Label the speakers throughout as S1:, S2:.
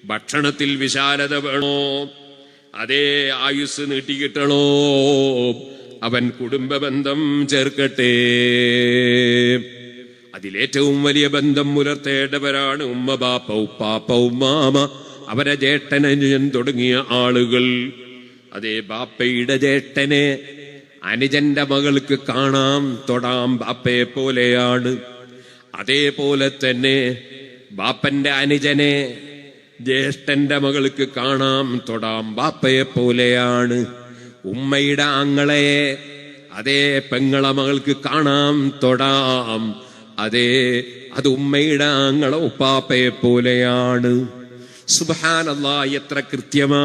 S1: ഭക്ഷണത്തിൽ വിശാലത വേണോ, അതേ ആയുസ് നീട്ടിക്കിട്ടണോ, അവൻ കുടുംബ ബന്ധം ചേർക്കട്ടെ. അതിലേറ്റവും വലിയ ബന്ധം പുലർത്തേണ്ടവരാണ് ഉമ്മ, ബാപ്പ, ഉപ്പാപ്പ, ഉമ്മാമ, അവരെ ജേഷ്ഠനനുജൻ തുടങ്ങിയ ആളുകൾ. അതേ ബാപ്പയുടെ ജേഷ്ഠനെ അനുജന്റെ മകൾക്ക് കാണാം തൊടാം ബാപ്പയെ പോലെയാണ്. അതേപോലെ തന്നെ ബാപ്പന്റെ അനുജനെ ജ്യേഷ്ഠന്റെ മകൾക്ക് കാണാം തൊടാം ബാപ്പയെ പോലെയാണ്. ഉമ്മയുടെ ആങ്ങളെ അതേ പെങ്ങളെ മകൾക്ക് കാണാം തൊടാം, അതേ അത് ഉമ്മയുടെ ആങ്ങളെ ഉപ്പാപ്പയെ പോലെയാണ്. സുബ്ഹാനല്ലാഹ്, എത്ര കൃത്യമാണ്.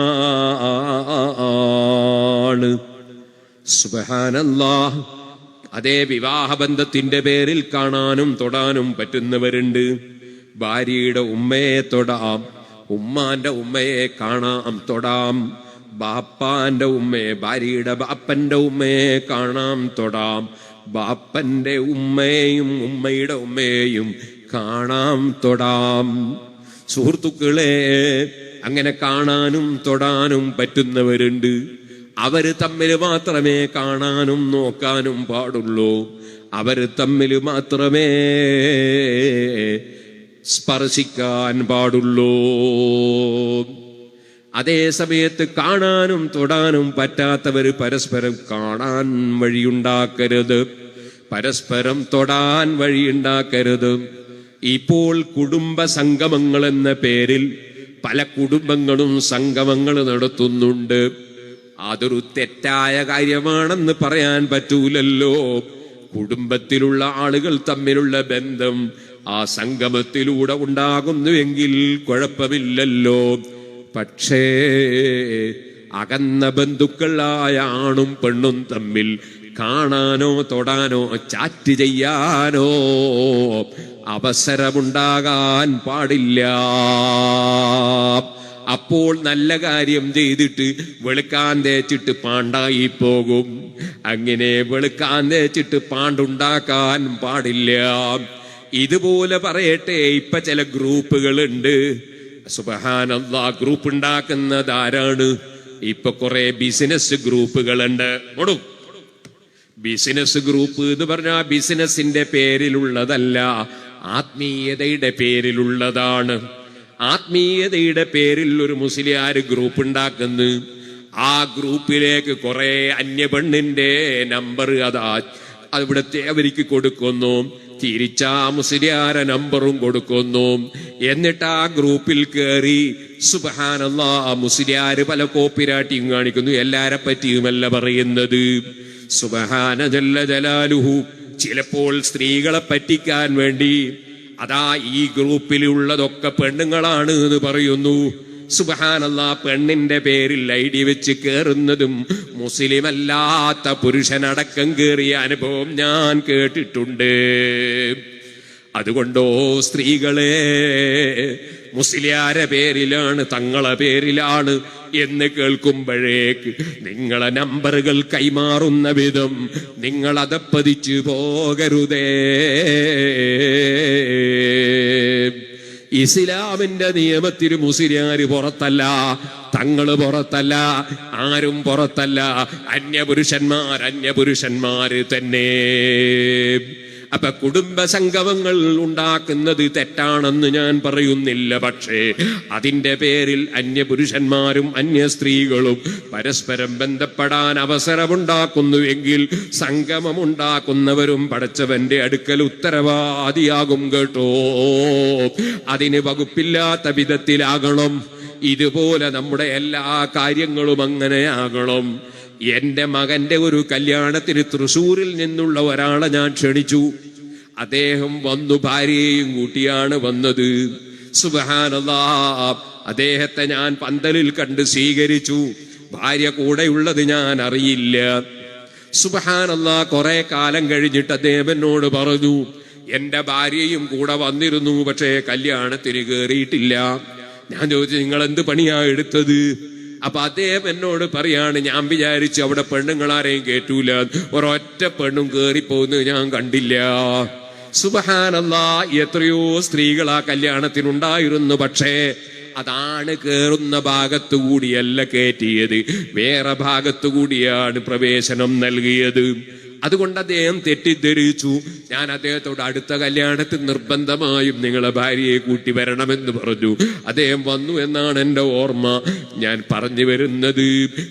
S1: സുബ്ഹാനല്ലാഹ്. അതേ വിവാഹബന്ധത്തിന്റെ പേരിൽ കാണാനും തൊടാനും പറ്റുന്നവരുണ്ട്. ഭാര്യയുടെ ഉമ്മയെ തൊടാം, ഉമ്മാന്റെ ഉമ്മയെ കാണാം തൊടാം, ബാപ്പാന്റെ ഉമ്മയെ, ഭാര്യയുടെ ബാപ്പന്റെ ഉമ്മയെ കാണാം തൊടാം, ബാപ്പന്റെ ഉമ്മയെയും ഉമ്മയുടെ ഉമ്മയെയും കാണാം തൊടാം. സുഹൃത്തുക്കളെ, അങ്ങനെ കാണാനും തൊടാനും പറ്റുന്നവരുണ്ട്. അവര് തമ്മിൽ മാത്രമേ കാണാനും നോക്കാനും പാടുള്ളൂ. അവര് തമ്മിൽ മാത്രമേ സ്പർശിക്കാൻ പാടുള്ളൂ. അതേ സമയത്ത് കാണാനും തൊടാനും പറ്റാത്തവര് പരസ്പരം കാണാൻ വഴിയുണ്ടാക്കരുത്, പരസ്പരം തൊടാൻ വഴിയുണ്ടാക്കരുത്. ഇപ്പോൾ കുടുംബ സംഗമങ്ങൾ എന്ന പേരിൽ പല കുടുംബങ്ങളും സംഗമങ്ങൾ നടത്തുന്നുണ്ട്. അതൊരു തെറ്റായ കാര്യമാണെന്ന് പറയാൻ പറ്റൂലല്ലോ. കുടുംബത്തിലുള്ള ആളുകൾ തമ്മിലുള്ള ബന്ധം ആ സംഗമത്തിലൂടെ ഉണ്ടാകുന്നുവെങ്കിൽ കുഴപ്പമില്ലല്ലോ. പക്ഷേ അകന്ന ബന്ധുക്കളായ ആണും പെണ്ണും തമ്മിൽ കാണാനോ തൊടാനോ ചാറ്റ് ചെയ്യാനോ അവസരമുണ്ടാകാൻ പാടില്ല. അപ്പോൾ നല്ല കാര്യം ചെയ്തിട്ട് വെളുക്കാൻ തേച്ചിട്ട് പാണ്ടായി പോകും. അങ്ങനെ വെളുക്കാൻ തേച്ചിട്ട് പാണ്ടുണ്ടാക്കാൻ പാടില്ല. ഇതുപോലെ പറയട്ടെ, ഇപ്പൊ ചില ഗ്രൂപ്പുകളുണ്ട്. സുബ്ഹാനല്ലാഹ്, ഗ്രൂപ്പ് ഉണ്ടാക്കുന്നത് ആരാണ്? ഇപ്പൊ കുറെ ബിസിനസ് ഗ്രൂപ്പുകളുണ്ട്. ബിസിനസ് ഗ്രൂപ്പ് എന്ന് പറഞ്ഞാൽ ബിസിനസിന്റെ പേരിലുള്ളതല്ല, ആത്മീയതയുടെ പേരിലുള്ളതാണ്. ആത്മീയതയുടെ പേരിൽ ഒരു മുസ്ലിയാർ ഗ്രൂപ്പ് ഉണ്ടാക്കുന്നു. ആ ഗ്രൂപ്പിലേക്ക് കുറെ അന്യപെണ്ണിന്റെ നമ്പർ അവിടുത്തെ അവർക്ക് കൊടുക്കുന്നു. തിരിച്ചാ മുസ്ലിയാരെ നമ്പറും കൊടുക്കുന്നു. എന്നിട്ട് ആ ഗ്രൂപ്പിൽ കയറി സുബ്ഹാനല്ലാഹ്, മുസ്ലിയാര് പല കോപ്പിരാട്ടിയും കാണിക്കുന്നു. എല്ലാരെ പറ്റിയുമല്ല പറയുന്നത്. സുബ്ഹാന ജല്ല ജലാലുഹു. ചിലപ്പോൾ സ്ത്രീകളെ പറ്റിക്കാൻ വേണ്ടി അതാ ഈ ഗ്രൂപ്പിലുള്ളതൊക്കെ പെണ്ണുങ്ങളാണ് എന്ന് പറയുന്നു. സുബ്ഹാനല്ലാഹ്, പെണ്ണിന്റെ പേരിൽ ഐഡി വെച്ച് കേറുന്നതും മുസ്ലിമല്ലാത്ത പുരുഷനടക്കം കേറിയ അനുഭവം ഞാൻ കേട്ടിട്ടുണ്ട്. അതുകൊണ്ടോ സ്ത്രീകളെ, മുസ്ലിയാരെ പേരിലാണ്, തങ്ങളെ പേരിലാണ് എന്ന് കേൾക്കുമ്പോഴേക്ക് നിങ്ങളെ നമ്പറുകൾ കൈമാറുന്ന വിധം നിങ്ങൾ അതപ്പതിച്ചു പോകരുതേ. ഇസ്ലാമിന്റെ നിയമത്തിന് മുസ്ലിയാര് പുറത്തല്ല, തങ്ങള് പുറത്തല്ല, ആരും പുറത്തല്ല. അന്യപുരുഷന്മാര് തന്നെ. അപ്പൊ കുടുംബ സംഗമങ്ങൾ ഉണ്ടാക്കുന്നത് തെറ്റാണെന്ന് ഞാൻ പറയുന്നില്ല. പക്ഷേ അതിന്റെ പേരിൽ അന്യപുരുഷന്മാരും അന്യ സ്ത്രീകളും പരസ്പരം ബന്ധപ്പെടാൻ അവസരമുണ്ടാക്കുന്നുവെങ്കിൽ സംഗമമുണ്ടാക്കുന്നവരും പടച്ചവന്റെ അടുക്കൽ ഉത്തരവാദിയാകും കേട്ടോ. അതിന് വകുപ്പില്ലാത്ത വിധത്തിലാകണം. ഇതുപോലെ നമ്മുടെ എല്ലാ കാര്യങ്ങളും അങ്ങനെയാകണം. എന്റെ മകന്റെ ഒരു കല്യാണത്തിന് തൃശ്ശൂരിൽ നിന്നുള്ള ഒരാളെ ഞാൻ ക്ഷണിച്ചു. അദ്ദേഹം വന്നു, ഭാര്യയെയും കൂട്ടിയാണ് വന്നത്. സുബ്ഹാനല്ലാഹ്, അദ്ദേഹത്തെ ഞാൻ പന്തലിൽ കണ്ട് സ്വീകരിച്ചു. ഭാര്യ കൂടെയുള്ളത് ഞാൻ അറിയില്ല. സുബ്ഹാനല്ലാഹ്, കുറെ കാലം കഴിഞ്ഞിട്ട് അദ്ദേഹം എന്നോട് പറഞ്ഞു, എന്റെ ഭാര്യയും കൂടെ വന്നിരുന്നു, പക്ഷേ കല്യാണത്തിന് കയറിയിട്ടില്ല. ഞാൻ ചോദിച്ചു, നിങ്ങൾ എന്ത് പണിയാ എടുത്തത്? അപ്പൊ അദ്ദേഹം എന്നോട് പറയാണ്, ഞാൻ വിചാരിച്ചു അവിടെ പെണ്ണുങ്ങളാരെയും കേറ്റൂല, ഒരൊറ്റ പെണ്ണും കേറിപ്പോകുന്നത് ഞാൻ കണ്ടില്ല. സുബ്ഹാനല്ലാഹ്, എത്രയോ സ്ത്രീകൾ ആ കല്യാണത്തിനുണ്ടായിരുന്നു. പക്ഷേ അതാണ് കേറുന്ന ഭാഗത്തു കൂടിയല്ല കയറ്റിയത്, വേറെ ഭാഗത്തു കൂടിയാണ് പ്രവേശനം നൽകിയത്. അതുകൊണ്ട് അദ്ദേഹം തെറ്റിദ്ധരിച്ചു. ഞാൻ അദ്ദേഹത്തോട് അടുത്ത കല്യാണത്തിൽ നിർബന്ധമായും നിങ്ങളെ ഭാര്യയെ കൂട്ടി വരണമെന്ന് പറഞ്ഞു. അദ്ദേഹം വന്നു എന്നാണ് എൻ്റെ ഓർമ്മ. ഞാൻ പറഞ്ഞു വരുന്നത്,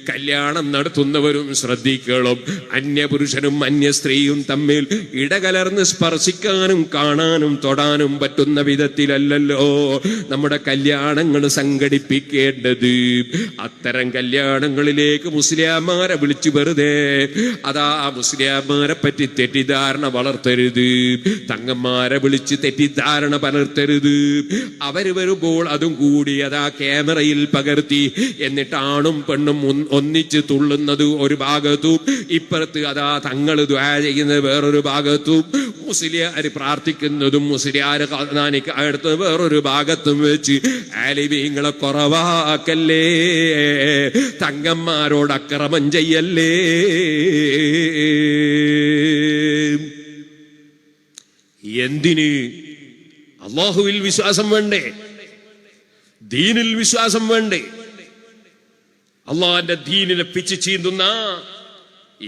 S1: കല്യാണം നടത്തുന്നവരും ശ്രദ്ധിക്കണം. അന്യപുരുഷനും അന്യ സ്ത്രീയും തമ്മിൽ ഇടകലർന്ന് സ്പർശിക്കാനും കാണാനും തൊടാനും പറ്റുന്ന വിധത്തിലല്ലല്ലോ നമ്മുടെ കല്യാണങ്ങൾ സംഘടിപ്പിക്കേണ്ടത്. അത്തരം കല്യാണങ്ങളിലേക്ക് മുസ്ലിയാമാരെ വിളിച്ചു വെറുതെ അതാ മുസ്ലിയാമാരെ പറ്റി തെറ്റിദ്ധാരണ വളർത്തരുത്, തങ്ങന്മാരെ വിളിച്ച് തെറ്റിദ്ധാരണ പലർത്തരുത്. അവര് വരുമ്പോൾ അതും കൂടി അതാ ക്യാമറയിൽ പകർത്തി, എന്നിട്ട് ആണും പെണ്ണും ഒന്നിച്ച് തുള്ളുന്നത് ഒരു ഭാഗത്തും, ഇപ്പുറത്ത് അതാ തങ്ങൾ ദുആ ചെയ്യുന്നത് വേറൊരു ഭാഗത്തും, മുസ്ലിയാര് പ്രാർത്ഥിക്കുന്നതും മുസ്ലിയാര് അടുത്ത് വേറൊരു ഭാഗത്തും വെച്ച് ആലിമീങ്ങളെ കുറവാക്കല്ലേ, തങ്ങന്മാരോട് അക്രമം ചെയ്യല്ലേ. എന്തിന്? അല്ലാഹുവിൽ വിശ്വാസം വേണ്ടേ? ദീനിൽ വിശ്വാസം വേണ്ടേ? അള്ളാഹിന്റെ ദീനിനെ പിച്ച് ചീന്തുന്ന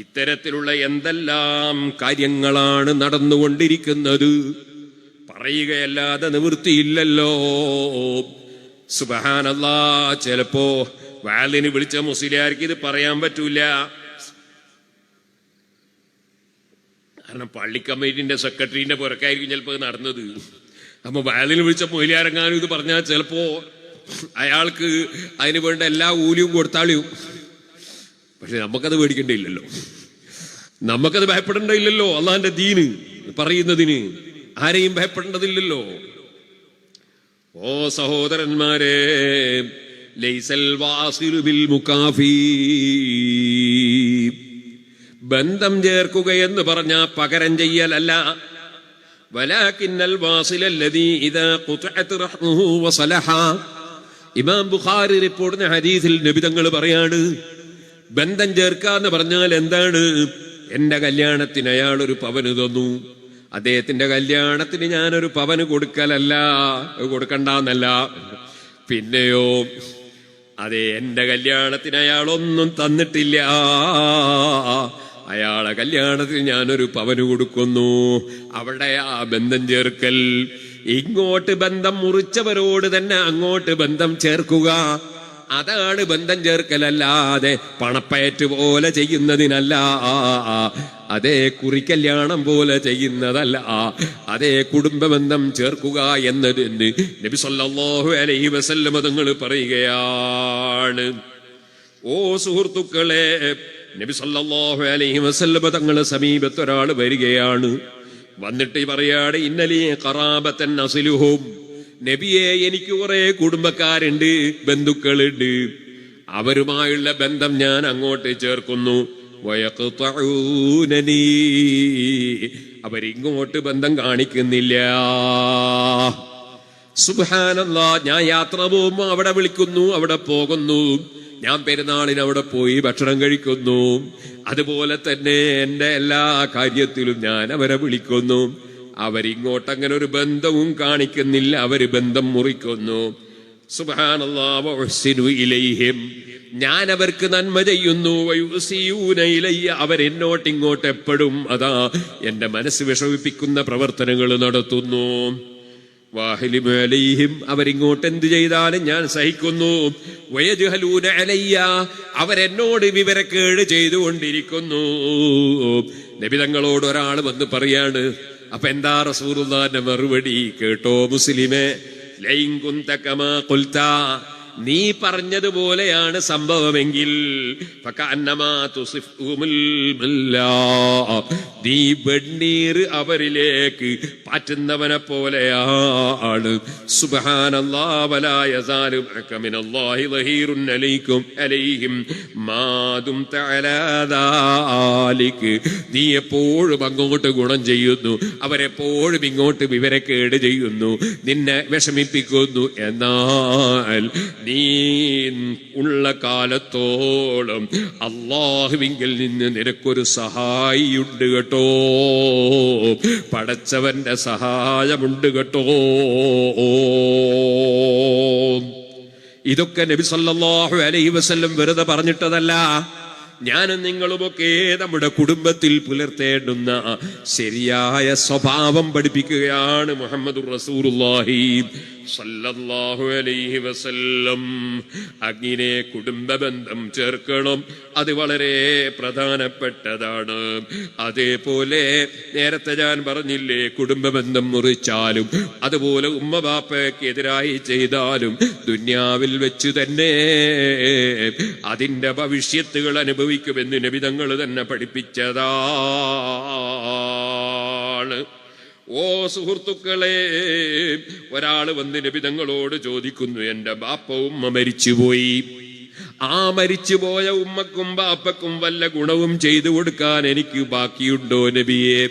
S1: ഇത്തരത്തിലുള്ള എന്തെല്ലാം കാര്യങ്ങളാണ് നടന്നുകൊണ്ടിരിക്കുന്നത്. പറയുകയല്ലാതെ നിവൃത്തിയില്ലല്ലോ. സുബ്ഹാനല്ലാഹ്. ചിലപ്പോ വാലിന് വിളിച്ച മുസ്ലിയാർക്ക് ഇത് പറയാൻ പറ്റൂല. കാരണം പള്ളി കമ്മിറ്റിന്റെ സെക്രട്ടറിന്റെ പുറക്കായിരിക്കും ചിലപ്പോൾ നടന്നത്. അപ്പൊ വാലിന് വിളിച്ച മൊയിലാരെങ്ങാനും ഇത് പറഞ്ഞാൽ ചിലപ്പോ അയാൾക്ക് അതിന് വേണ്ട എല്ലാ കൂലിയും കൊടുത്താളിയും. പക്ഷെ നമുക്കത് പേടിക്കേണ്ടിയില്ലല്ലോ, നമുക്കത് ഭയപ്പെടേണ്ടതില്ലല്ലോ. അള്ളാന്റെ ദീന് പറയുന്നതിന് ആരെയും ഭയപ്പെടേണ്ടതില്ലല്ലോ. ഓ സഹോദരന്മാരെ, ലൈസൽ വാസിലു ബിൽ മുകാഫി, ബന്ധം ചേർക്കുകയെന്ന് പറഞ്ഞാൽ പകരം ചെയ്യലല്ല. വലാകിന്നൽ വാസിലല്ലദീ ഇദാ ഖുതഅത് റഹ്മുഹു വസലഹ. ഇമാം ബുഖാരി റിപ്പോർട്ട് ചെയ്യുന്ന ഹദീസിൽ നബി തങ്ങൾ പറയാണ്, ബന്ധം ചേർക്കാന്ന് പറഞ്ഞാൽ എന്താണ്? എന്റെ കല്യാണത്തിന് അയാൾ ഒരു പവന് തന്നു, അദ്ദേഹത്തിന്റെ കല്യാണത്തിന് ഞാനൊരു പവന് കൊടുക്കലല്ല, കൊടുക്കണ്ടെന്നല്ല. പിന്നെയോ അതെ, എന്റെ കല്യാണത്തിന് അയാളൊന്നും തന്നിട്ടില്ല, അയാളെ കല്യാണത്തിന് ഞാനൊരു പവന് കൊടുക്കുന്നു. അവിടെ ആ ബന്ധം ചേർക്കൽ. ഇങ്ങോട്ട് ബന്ധം മുറിച്ചവരോട് തന്നെ അങ്ങോട്ട് ബന്ധം ചേർക്കുക, അതാണ് ബന്ധം ചേർക്കലല്ലാതെ പണപ്പയറ്റ് പോലെ ചെയ്യുന്നതിനല്ല, അതേ കുറിക്കല്യാണം പോലെ ചെയ്യുന്നതല്ല, അതേ കുടുംബബന്ധം ചേർക്കുക എന്നതിന് നബി സല്ലല്ലാഹു അലൈഹി വസല്ലം തങ്ങൾ പറയുകയാണ്. ഓ സുഹൃത്തുക്കളെ, നബി സല്ലല്ലാഹു അലൈഹി വസല്ലം തങ്ങളുടെ സമീപത്ത് ഒരാൾ വരികയാണ്. വന്നിട്ട് പറയാണ്, ഇന്നലീ ഖറാബത്തൻ അസ്ലുഹും, നബിയെ എനിക്ക് കുറെ കുടുംബക്കാരുണ്ട്, ബന്ധുക്കളുണ്ട്, അവരുമായുള്ള ബന്ധം ഞാൻ അങ്ങോട്ട് ചേർക്കുന്നു. വയഖ്തഊനനീ, അവരിങ്ങോട്ട് ബന്ധം കാണിക്കുന്നില്ല. സുബ്ഹാനല്ലാഹ്. ഞാൻ യാത്ര പോകുമ്പോൾ അവിടെ വിളിക്കുന്നു, അവിടെ പോകുന്നു. ഞാൻ പെരുന്നാളിന് അവിടെ പോയി ഭക്ഷണം കഴിക്കുന്നു. അതുപോലെ തന്നെ എന്റെ എല്ലാ കാര്യത്തിലും ഞാൻ അവരെ വിളിക്കുന്നു. അവരിങ്ങോട്ടങ്ങനെ ഒരു ബന്ധവും കാണിക്കുന്നില്ല, അവര് ബന്ധം മുറിക്കുന്നു. സുബ്ഹാനല്ലാഹ്. വഅഹ്സിനു ഇലൈഹിം, ഞാൻ അവർക്ക് നന്മ ചെയ്യുന്നു. വയുസിയൂന ഇലയ്യ, അവരെന്നോട്ടിങ്ങോട്ട് എപ്പോഴും അതാ എന്റെ മനസ്സ് വിഷമിപ്പിക്കുന്ന പ്രവർത്തനങ്ങൾ നടത്തുന്നു. വാഹിലിമു അലൈഹിം, അവരിങ്ങോട്ട് എന്ത് ചെയ്താലും ഞാൻ സഹിക്കുന്നു. വയജ്ഹലൂന അലയ്യ, അവരെന്നോട് വിവരക്കേട് ചെയ്തുകൊണ്ടിരിക്കുന്നു. നബി തങ്ങളോട് ഒരാൾ വന്ന് പറയാണ്. അപ്പൊ എന്താ റസൂലുള്ളാഹിന്റെ മറുപടി കേട്ടോ മുസ്ലിമേ? ലൈൻ കുന്ത കമാ ഖുൽത, നീ പറഞ്ഞതുപോലെയാണ് സംഭവമെങ്കിൽ നീ വെണ്ണീർ അവരിലേക്ക് പാറ്റുന്നവനെ പോലെയാണ്. സുബ്ഹാനല്ലാഹ്. വലാ യസാലു മിനല്ലാഹി ദഹീറുൻ അലൈക്കും അലൈഹിം മാ ദുംത അലാ ദാലിക്, നീ എപ്പോഴും അങ്ങോട്ട് ഗുണം ചെയ്യുന്നു, അവരെപ്പോഴും ഇങ്ങോട്ട് വിവരക്കേട് ചെയ്യുന്നു, നിന്നെ വിഷമിപ്പിക്കുന്നു. എന്നാൽ നീ ഉള്ള കാലത്തോളം അല്ലാഹുവിങ്കിൽ നിന്ന് നിനക്കൊരു സഹായിയുണ്ട് കേട്ടോ, പടച്ചവന്റെ സഹായമുണ്ട് കേട്ടോ. ഇതൊക്കെ നബി സല്ലല്ലാഹു അലൈഹി വസല്ലം വെറുതെ പറഞ്ഞിട്ടതല്ല. ഞാനും നിങ്ങളുമൊക്കെ നമ്മുടെ കുടുംബത്തിൽ പുലർത്തേണ്ടുന്ന ശരിയായ സ്വഭാവം പഠിപ്പിക്കുകയാണ് മുഹമ്മദുർ റസൂലുള്ളാഹി സല്ലല്ലാഹു അലൈഹി വസല്ലം. അങ്ങനെ കുടുംബ ബന്ധം ചേർക്കണം, അത് വളരെ പ്രധാനപ്പെട്ടതാണ്. അതേപോലെ നേരത്തെ ഞാൻ പറഞ്ഞില്ലേ, കുടുംബ ബന്ധം മുറിച്ചാലും അതുപോലെ ഉമ്മ ബാപ്പയ്ക്ക് എതിരായി ചെയ്താലും ദുന്യാവിൽ വെച്ച് തന്നെ അതിന്റെ ഭവിഷ്യത്തുകൾ അനുഭവിക്കുമെന്ന് നബി തങ്ങൾ തന്നെ പഠിപ്പിച്ചതാണ്. ഓ സുഹൃത്തുക്കളെ, ഒരാള് വന്ന് നബി തങ്ങളോട് ചോദിക്കുന്നു, എന്റെ ബാപ്പ ഉമ്മ മരിച്ചുപോയി, ആ മരിച്ചുപോയ ഉമ്മക്കും ബാപ്പക്കും വല്ല ഗുണവും ചെയ്തു കൊടുക്കാൻ എനിക്ക് ബാക്കിയുണ്ടോ നബിയെ?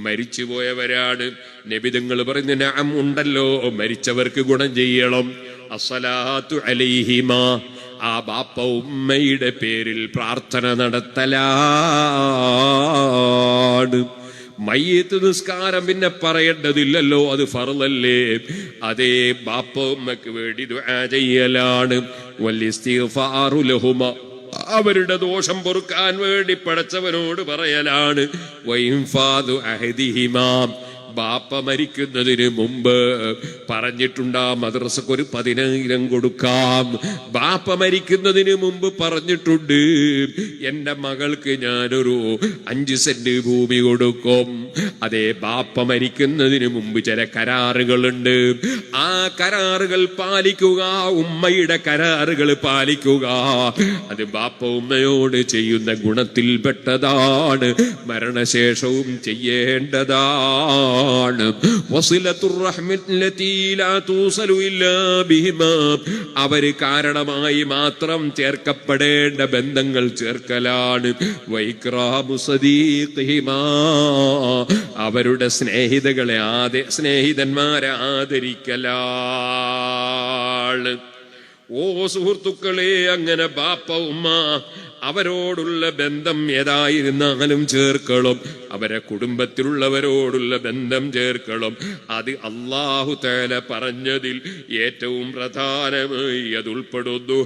S1: മരിച്ചുപോയവരാണ്. നബി തങ്ങൾ പറയുന്നു, നഅം, ഉണ്ടല്ലോ, മരിച്ചവർക്ക് ഗുണം ചെയ്യണം. അസ്സലാത്തു അലൈഹിമാ, ആ ബാപ്പ ഉമ്മയുടെ പേരിൽ പ്രാർത്ഥന നടത്തലാണ്. മയ്യിത്ത് നിസ്കാരം പിന്നെ പറയേണ്ടതില്ലല്ലോ, അത് ഫർളല്ലേ. അതേ, ബാപ്പ ഉമ്മക്ക് വേണ്ടി ദുആ ചെയ്യലാണ്. വല്ലിസ്തിഗ്ഫാറു ലഹുമാ, അവരുടെ ദോഷം പൊറുക്കാൻ വേണ്ടി പടച്ചവനോട് പറയലാണ്. വഇൻഫാദു അഹദിഹിമാ, ബാപ്പ മരിക്കുന്നതിന് മുമ്പ് പറഞ്ഞിട്ടുണ്ട്, മദ്രസക്ക് ഒരു 10,000 കൊടുക്കാം. ബാപ്പ മരിക്കുന്നതിന് മുമ്പ് പറഞ്ഞിട്ടുണ്ട്, എന്റെ മകൾക്ക് ഞാനൊരു 5 സെന്റ് ഭൂമി കൊടുക്കും. അതേ, ബാപ്പ മരിക്കുന്നതിന് മുമ്പ് ചില കരാറുകളുണ്ട്, ആ കരാറുകൾ പാലിക്കുക, ഉമ്മയുടെ കരാറുകൾ പാലിക്കുക. അത് ബാപ്പ ഉമ്മയോട് ചെയ്യുന്ന ഗുണത്തിൽപ്പെട്ടതാണ്, മരണശേഷവും ചെയ്യേണ്ടതാണ്. അവര് കാരണമായി മാത്രം ചേർക്കപ്പെടേണ്ട ബന്ധങ്ങൾ ചേർക്കലാണ്. അവരുടെ സ്നേഹിതന്മാരെ ആദരിക്കലാണ്. ഓ സുഹൃത്തുക്കളെ, അങ്ങനെ ബാപ്പ ഉമ്മ അവരോടുള്ള ബന്ധം ഏതായിരുന്നാലും ചേർക്കണം, അവരെ കുടുംബത്തിലുള്ളവരോടുള്ള ബന്ധം ചേർക്കണം. അത് അല്ലാഹു തആല പറഞ്ഞതിൽ ഏറ്റവും പ്രധാനമായി അത് ഉൾപ്പെടുന്നു.